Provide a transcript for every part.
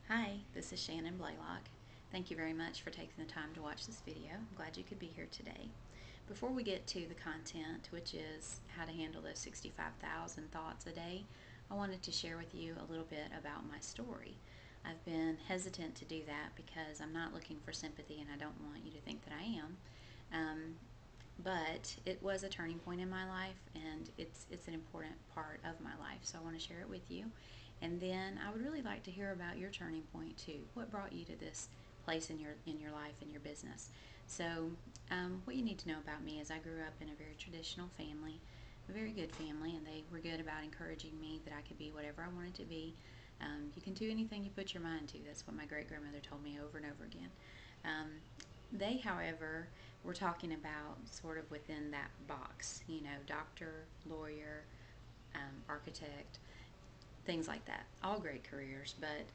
Hi, this is Shannon Blaylock. Thank you very much for taking the time to watch this video. I'm glad you could be here today. Before we get to the content, which is how to handle those 65,000 thoughts a day, I wanted to share with you a little bit about my story. I've been hesitant to do that because I'm not looking for sympathy and I don't want you to think that I am. Um, but it was a turning point in my life, and it's an important part of my life, so I want to share it with you. And then I would really like to hear about your turning point too. What brought you to this place in your life and your business? So what you need to know about me is I grew up in a very traditional family, a very good family, and they were good about encouraging me that I could be whatever I wanted to be. You can do anything you put your mind to. That's what my great grandmother told me over and over again. Um, they, however, were talking about sort of within that box, doctor, lawyer, architect, things like that. All great careers, but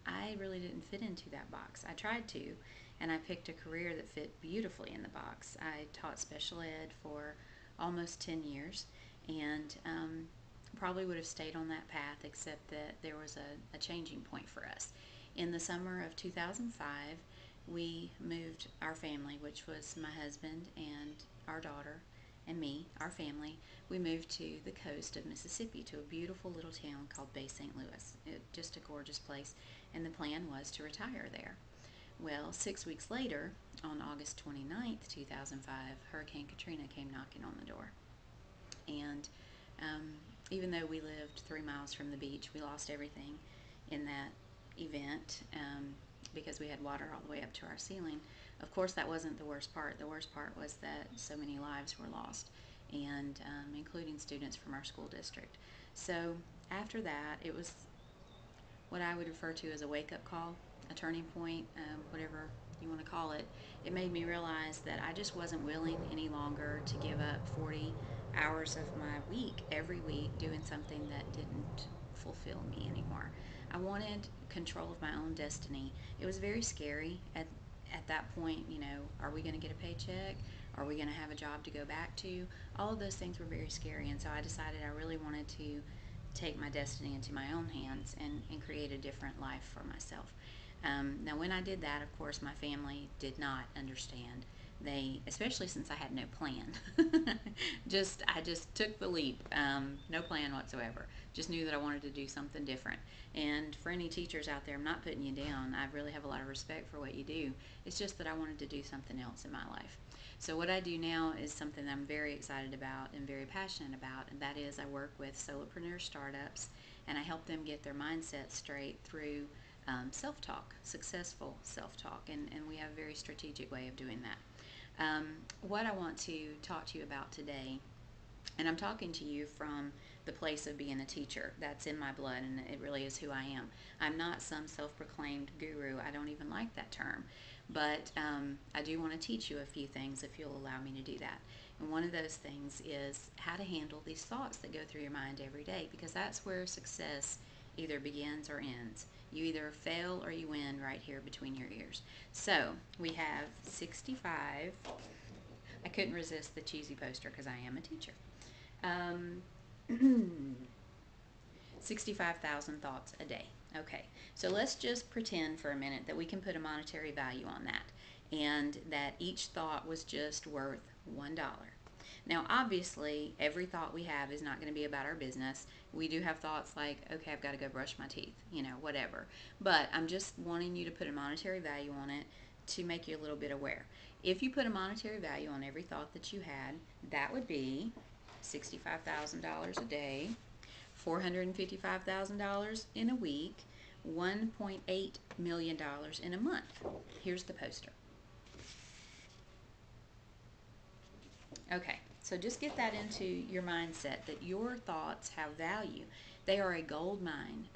I really didn't fit into that box. I tried to, and I picked a career that fit beautifully in the box. I taught special ed for almost 10 years, and probably would have stayed on that path, except that there was a changing point for us. In the summer of 2005, we moved our family, which was my husband and our daughter and me, our family. We moved to the coast of Mississippi to a beautiful little town called Bay St. Louis. Just a gorgeous place, and the plan was to retire there. Well, 6 weeks later, on August 29th, 2005, Hurricane Katrina came knocking on the door. And um, even though we lived 3 miles from the beach, we lost everything in that event because we had water all the way up to our ceiling. Of course, that wasn't the worst part. The worst part was that so many lives were lost, and including students from our school district. So after that, it was what I would refer to as a wake-up call, a turning point, whatever you want to call it. It made me realize that I just wasn't willing any longer to give up 40 hours of my week every week doing something that didn't fulfill me anymore. I wanted control of my own destiny. It was very scary at that point. Are we going to get a paycheck? Are we going to have a job to go back to? All of those things were very scary, and so I decided I really wanted to take my destiny into my own hands and create a different life for myself. Now, when I did that, of course, my family did not understand. They, especially since I had no plan, I just took the leap. No plan whatsoever. Just knew that I wanted to do something different. And for any teachers out there, I'm not putting you down. I really have a lot of respect for what you do. It's just that I wanted to do something else in my life. So what I do now is something that I'm very excited about and very passionate about, and that is I work with solopreneur startups, and I help them get their mindset straight through self-talk, successful self-talk, and we have a very strategic way of doing that. What I want to talk to you about today, and I'm talking to you from the place of being a teacher. That's in my blood, and it really is who I am. I'm not some self-proclaimed guru. I don't even like that term. But I do want to teach you a few things if you'll allow me to do that. And one of those things is how to handle these thoughts that go through your mind every day, because that's where success either begins or ends. You either fail or you win right here between your ears. So we have 65. I couldn't resist the cheesy poster because I am a teacher. Um, 65,000 thoughts a day. Okay, so let's just pretend for a minute that we can put a monetary value on that, and that each thought was just worth $1. Now, obviously, every thought we have is not going to be about our business. We do have thoughts like, okay, I've got to go brush my teeth, whatever. But I'm just wanting you to put a monetary value on it to make you a little bit aware. If you put a monetary value on every thought that you had, that would be $65,000 a day, $455,000 in a week, $1.8 million in a month. Here's the poster. Okay, so just get that into your mindset that your thoughts have value. They are a gold mine.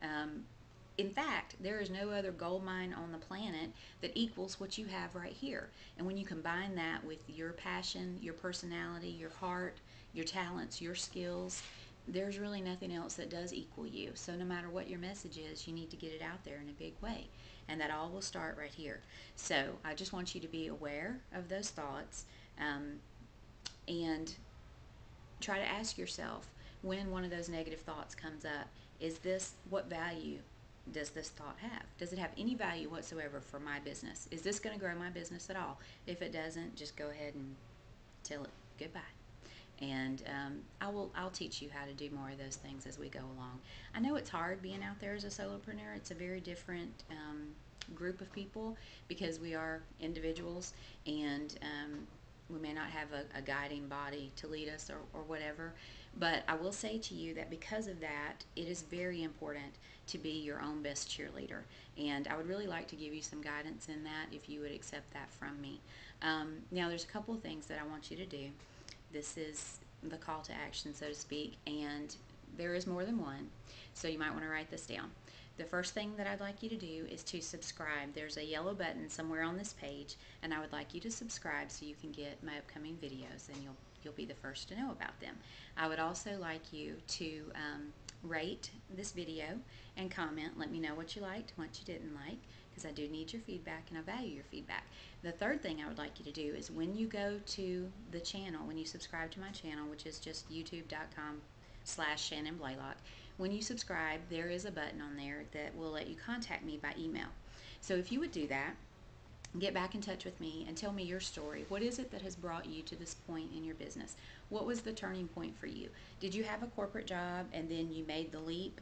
In fact, there is no other gold mine on the planet that equals what you have right here. And when you combine that with your passion, your personality, your heart, your talents, your skills, there's really nothing else that does equal you. So no matter what your message is, you need to get it out there in a big way. And that all will start right here. So I just want you to be aware of those thoughts, and try to ask yourself when one of those negative thoughts comes up, is this what value does this thought have? Does it have any value whatsoever for my business? Is this going to grow my business at all? If it doesn't, just go ahead and tell it goodbye. And I'll teach you how to do more of those things as we go along. I know it's hard being out there as a solopreneur. It's a very different group of people because we are individuals, and we may not have a guiding body to lead us or whatever. But I will say to you that because of that, it is very important to be your own best cheerleader. And I would really like to give you some guidance in that if you would accept that from me. Now, there's a couple of things that I want you to do. This is the call to action, so to speak, and there is more than one, so you might want to write this down. The first thing that I'd like you to do is to subscribe. There's a yellow button somewhere on this page, and I would like you to subscribe so you can get my upcoming videos, and you'll be the first to know about them. I would also like you to rate this video and comment. Let me know what you liked, what you didn't like, because I do need your feedback and I value your feedback. The third thing I would like you to do is when you go to the channel, when you subscribe to my channel, which is just youtube.com/Shannon Blaylock, when you subscribe, there is a button on there that will let you contact me by email. So if you would do that, get back in touch with me and tell me your story. What is it that has brought you to this point in your business? What was the turning point for you? Did you have a corporate job and then you made the leap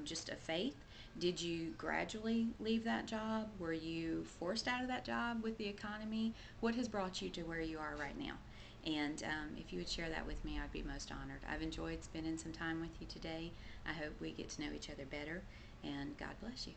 just of faith? Did you gradually leave that job? Were you forced out of that job with the economy? What has brought you to where you are right now? And if you would share that with me, I'd be most honored. I've enjoyed spending some time with you today. I hope we get to know each other better, and God bless you.